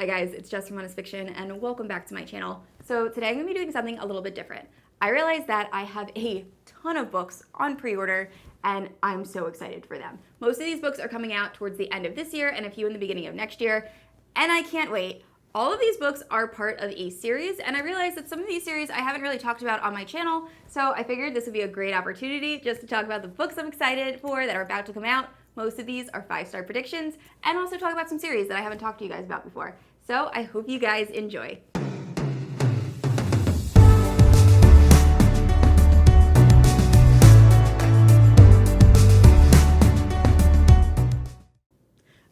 Hi guys, it's Jess from Honest Fiction and welcome back to my channel. So today I'm going to be doing something a little bit different. I realized that I have a ton of books on pre-order and I'm so excited for them. Most of these books are coming out towards the end of this year and a few in the beginning of next year, and I can't wait. All of these books are part of a series, and I realized that some of these series I haven't really talked about on my channel, so I figured this would be a great opportunity just to talk about the books I'm excited for that are about to come out. Most of these are 5-star predictions, and also talk about some series that I haven't talked to you guys about before. So I hope you guys enjoy.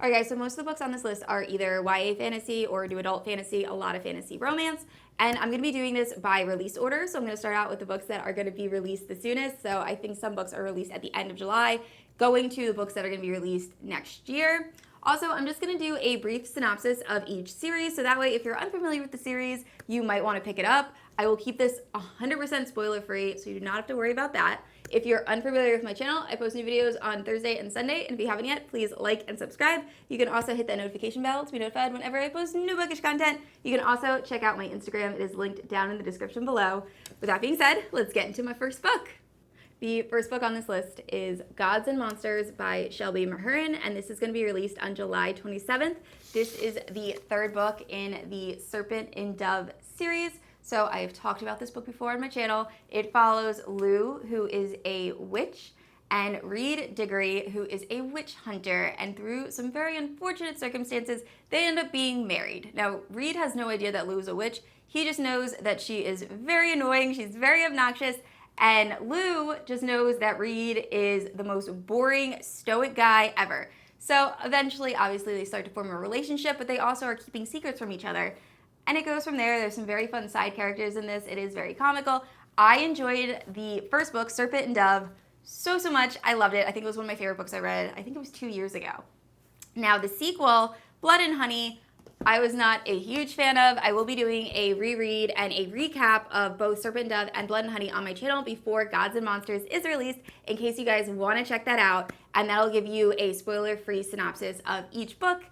Alright guys, so most of the books on this list are either YA fantasy or new adult fantasy, a lot of fantasy romance, and I'm going to be doing this by release order, so I'm going to start out with the books that are going to be released the soonest. So I think some books are released at the end of July, going to the books that are going to be released next year. Also, I'm just going to do a brief synopsis of each series, so that way if you're unfamiliar with the series, you might want to pick it up. I will keep this 100% spoiler free, so you do not have to worry about that. If you're unfamiliar with my channel, I post new videos on Thursday and Sunday, and if you haven't yet, please like and subscribe. You can also hit that notification bell to be notified whenever I post new bookish content. You can also check out my Instagram. It is linked down in the description below. With that being said, let's get into my first book. The first book on this list is Gods and Monsters by Shelby Mahurin, and this is going to be released on July 27th. This is the third book in the Serpent and Dove series. So I have talked about this book before on my channel. It follows Lou, who is a witch, and Reed Diggory, who is a witch hunter, and through some very unfortunate circumstances, they end up being married. Now, Reed has no idea that Lou is a witch. He just knows that she is very annoying, she's very obnoxious, and Lou just knows that Reed is the most boring, stoic guy ever. So eventually, obviously, they start to form a relationship, but they also are keeping secrets from each other. And it goes from there. There's some very fun side characters in this. It is very comical. I enjoyed the first book, Serpent and Dove, so much. I loved it. I think it was one of my favorite books I read. I think it was 2 years ago. Now, the sequel, Blood and Honey, I was not a huge fan of. I will be doing a reread and a recap of both Serpent and Dove and Blood and Honey on my channel before Gods and Monsters is released, in case you guys want to check that out. And that'll give you a spoiler-free synopsis of each book.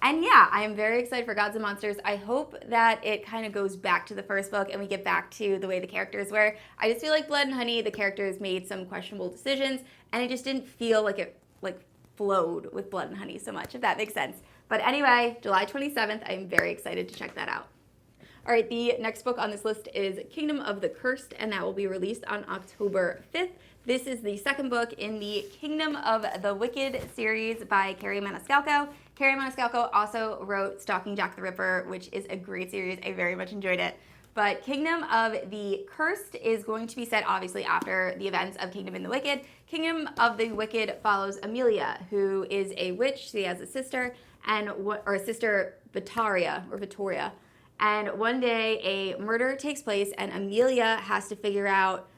And yeah, I am very excited for Gods and Monsters. I hope that it kind of goes back to the first book and we get back to the way the characters were. I just feel like Blood and Honey, the characters made some questionable decisions, and it just didn't feel like it flowed with Blood and Honey so much, if that makes sense. But anyway, July 27th, I am very excited to check that out. All right, the next book on this list is Kingdom of the Cursed, and that will be released on October 5th. This is the second book in the Kingdom of the Wicked series by Kerri Maniscalco. Kerri Maniscalco also wrote Stalking Jack the Ripper, which is a great series. I very much enjoyed it. But Kingdom of the Cursed is going to be set, obviously, after the events of Kingdom of the Wicked. Kingdom of the Wicked follows Amelia, who is a witch. She has a sister, or a sister, Vittoria. And one day, a murder takes place, and Amelia has to figure out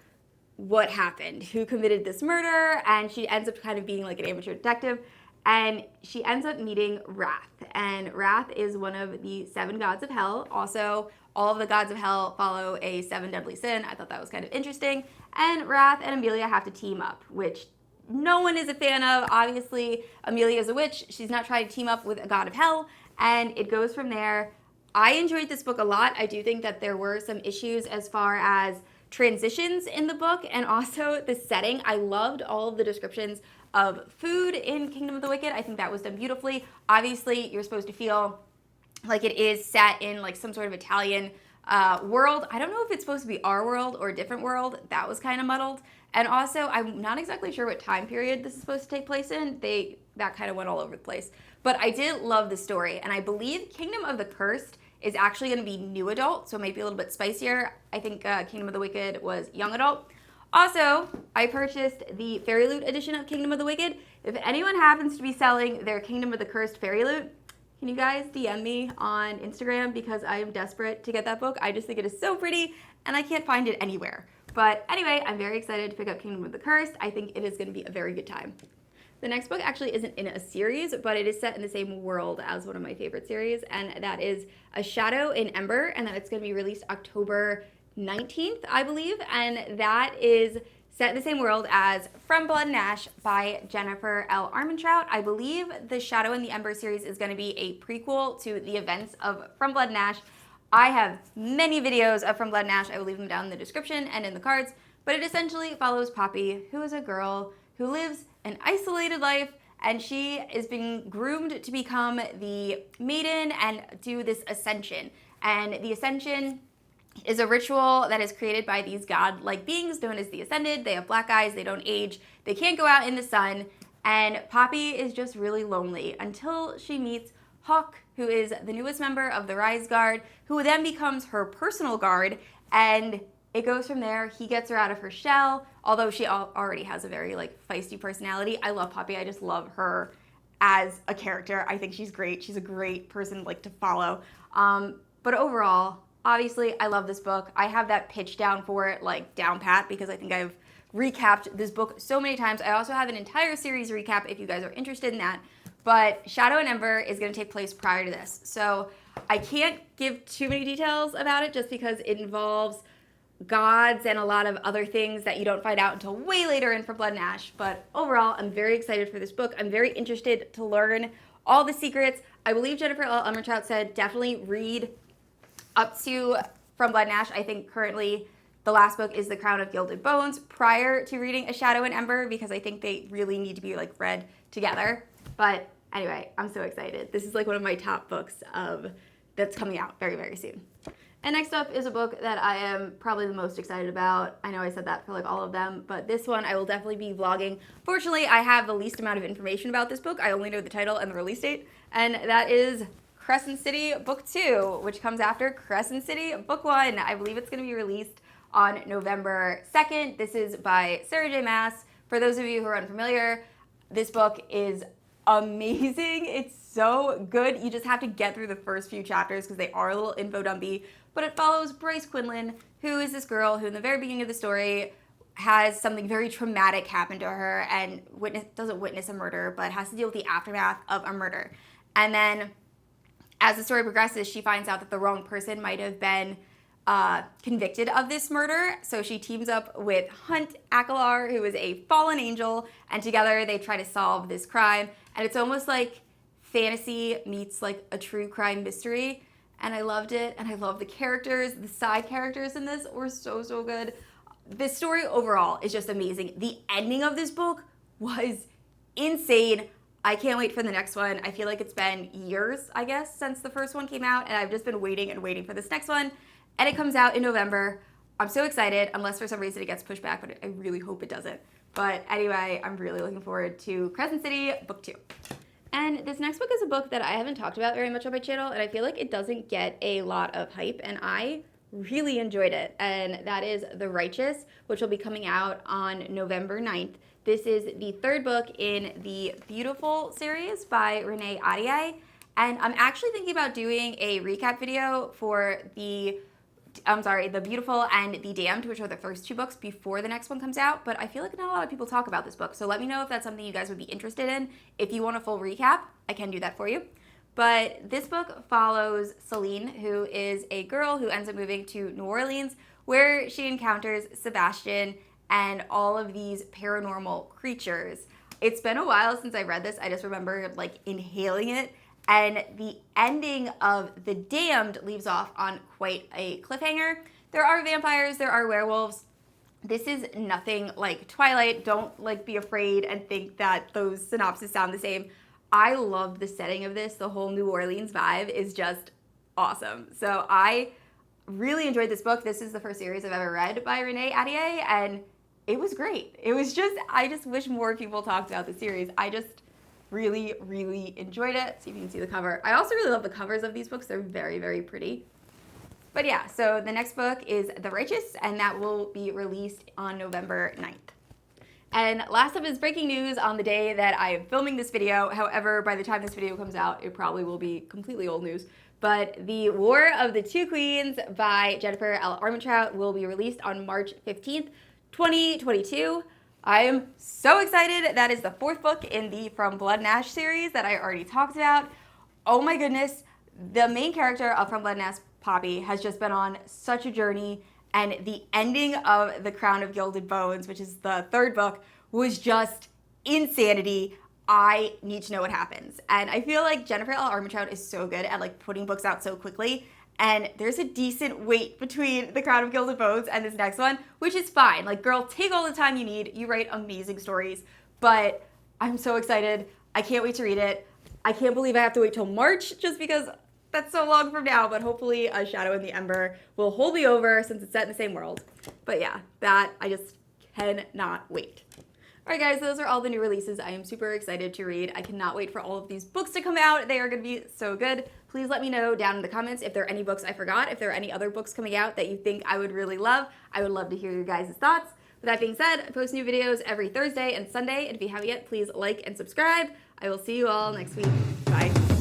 what happened, who committed this murder, and she ends up kind of being like an amateur detective, and she ends up meeting Wrath. And Wrath is one of the 7 gods of hell. Also, all of the gods of hell follow a 7 deadly sin. I thought that was kind of interesting. And Wrath and Amelia have to team up, which no one is a fan of. Obviously, Amelia is a witch. She's not trying to team up with a god of hell, and it goes from there. I enjoyed this book a lot. I do think that there were some issues as far as transitions in the book and also the setting. I loved all of the descriptions of food in Kingdom of the Wicked. I think that was done beautifully. Obviously, you're supposed to feel like it is set in like some sort of Italian world. I don't know if it's supposed to be our world or a different world. That was kind of muddled. And also, I'm not exactly sure what time period this is supposed to take place in. That kind of went all over the place. But I did love the story, and I believe Kingdom of the Cursed is actually going to be new adult, so it might be a little bit spicier. I think Kingdom of the Wicked was young adult. Also, I purchased the Fairy Loot edition of Kingdom of the Wicked. If anyone happens to be selling their Kingdom of the Cursed Fairy Loot, can you guys DM me on Instagram, because I am desperate to get that book. I just think it is so pretty, and I can't find it anywhere. But anyway, I'm very excited to pick up Kingdom of the Cursed. I think it is going to be a very good time. The next book actually isn't in a series, but it is set in the same world as one of my favorite series, and that is A Shadow in Ember, and that it's going to be released October 19th, I believe, and that is set in the same world as From Blood and Ash by Jennifer L. Armentrout. I believe the Shadow and the Ember series is going to be a prequel to the events of From Blood and Ash. I have many videos of From Blood and Ash. I will leave them down in the description and in the cards. But it essentially follows Poppy, who is a girl who lives an isolated life, and she is being groomed to become the maiden and do this ascension. And the ascension is a ritual that is created by these god-like beings known as the Ascended. They have black eyes, they don't age, they can't go out in the sun, and Poppy is just really lonely until she meets Hawk, who is the newest member of the Rise Guard, who then becomes her personal guard, and it goes from there. He gets her out of her shell, although she already has a very feisty personality. I love Poppy. I just love her as a character. I think she's great. She's a great person to follow. But overall, obviously, I love this book. I have that pitch down for it down pat because I think I've recapped this book so many times. I also have an entire series recap if you guys are interested in that. But Shadow and Ember is going to take place prior to this. So I can't give too many details about it just because it involves gods and a lot of other things that you don't find out until way later in From Blood and Ash. But overall, I'm very excited for this book. I'm very interested to learn all the secrets. I believe Jennifer L. Armentrout said definitely read up to From Blood and Ash. I think currently the last book is The Crown of Gilded Bones prior to reading A Shadow and Ember because I think they really need to be read together. But anyway, I'm so excited. This is one of my top books that's coming out very, very soon. And next up is a book that I am probably the most excited about. I know I said that for all of them, but this one I will definitely be vlogging. Fortunately, I have the least amount of information about this book. I only know the title and the release date, and that is Crescent City Book 2, which comes after Crescent City Book 1. I believe it's going to be released on November 2nd. This is by Sarah J. Maas. For those of you who are unfamiliar, this book is amazing. It's so good. You just have to get through the first few chapters because they are a little info dumpy. But it follows Bryce Quinlan, who is this girl who in the very beginning of the story has something very traumatic happen to her and doesn't witness a murder, but has to deal with the aftermath of a murder. And then as the story progresses, she finds out that the wrong person might have been convicted of this murder. So she teams up with Hunt Akalar, who is a fallen angel, and together they try to solve this crime. And it's almost like fantasy meets a true crime mystery. And I loved it, and I love the characters. The side characters in this were so, so good. The story overall is just amazing. The ending of this book was insane. I can't wait for the next one. I feel like it's been years, I guess, since the first one came out, and I've just been waiting and waiting for this next one. And it comes out in November. I'm so excited, unless for some reason it gets pushed back, but I really hope it doesn't. But anyway, I'm really looking forward to Crescent City Book 2. And this next book is a book that I haven't talked about very much on my channel, and I feel like it doesn't get a lot of hype, and I really enjoyed it. And that is The Righteous, which will be coming out on November 9th. This is the third book in the Beautiful series by Renee, Ahdieh. And I'm actually thinking about doing a recap video for The Beautiful and The Damned, which are the first two books before the next one comes out, but I feel like not a lot of people talk about this book, so let me know if that's something you guys would be interested in. If you want a full recap, I can do that for you. But this book follows Celine, who is a girl who ends up moving to New Orleans, where she encounters Sebastian and all of these paranormal creatures. It's been a while since I read this. I just remember inhaling it. And the ending of The Damned leaves off on quite a cliffhanger. There are vampires, there are werewolves. This is nothing like Twilight. Don't be afraid and think that those synopses sound the same. I love the setting of this. The whole New Orleans vibe is just awesome. So I really enjoyed this book. This is the first series I've ever read by Renee, Ahdieh, and it was great. I just wish more people talked about the series. I just really, really enjoyed it. See if you can see the cover. I also really love the covers of these books. They're very, very pretty. But yeah, so the next book is The Righteous, and that will be released on November 9th. And last up is breaking news on the day that I am filming this video. However, by the time this video comes out, it probably will be completely old news. But The War of the Two Queens by Jennifer L. Armentrout will be released on March 15th, 2022. I am so excited. That is the fourth book in the From Blood and Ash series that I already talked about. Oh my goodness. The main character of From Blood and Ash, Poppy, has just been on such a journey, and the ending of The Crown of Gilded Bones, which is the third book, was just insanity. I need to know what happens. And I feel like Jennifer L. Armentrout is so good at like putting books out so quickly, and there's a decent wait between The Crown of Gilded Bones and this next one, which is fine. Like, girl, take all the time you need. You write amazing stories, but I'm so excited. I can't wait to read it. I can't believe I have to wait till March just because that's so long from now, but hopefully A Shadow in the Ember will hold me over since it's set in the same world. But yeah, that I just cannot wait. Alright guys, those are all the new releases I am super excited to read. I cannot wait for all of these books to come out. They are going to be so good. Please let me know down in the comments if there are any books I forgot, if there are any other books coming out that you think I would really love. I would love to hear your guys' thoughts. With that being said, I post new videos every Thursday and Sunday, and if you haven't yet, please like and subscribe. I will see you all next week. Bye.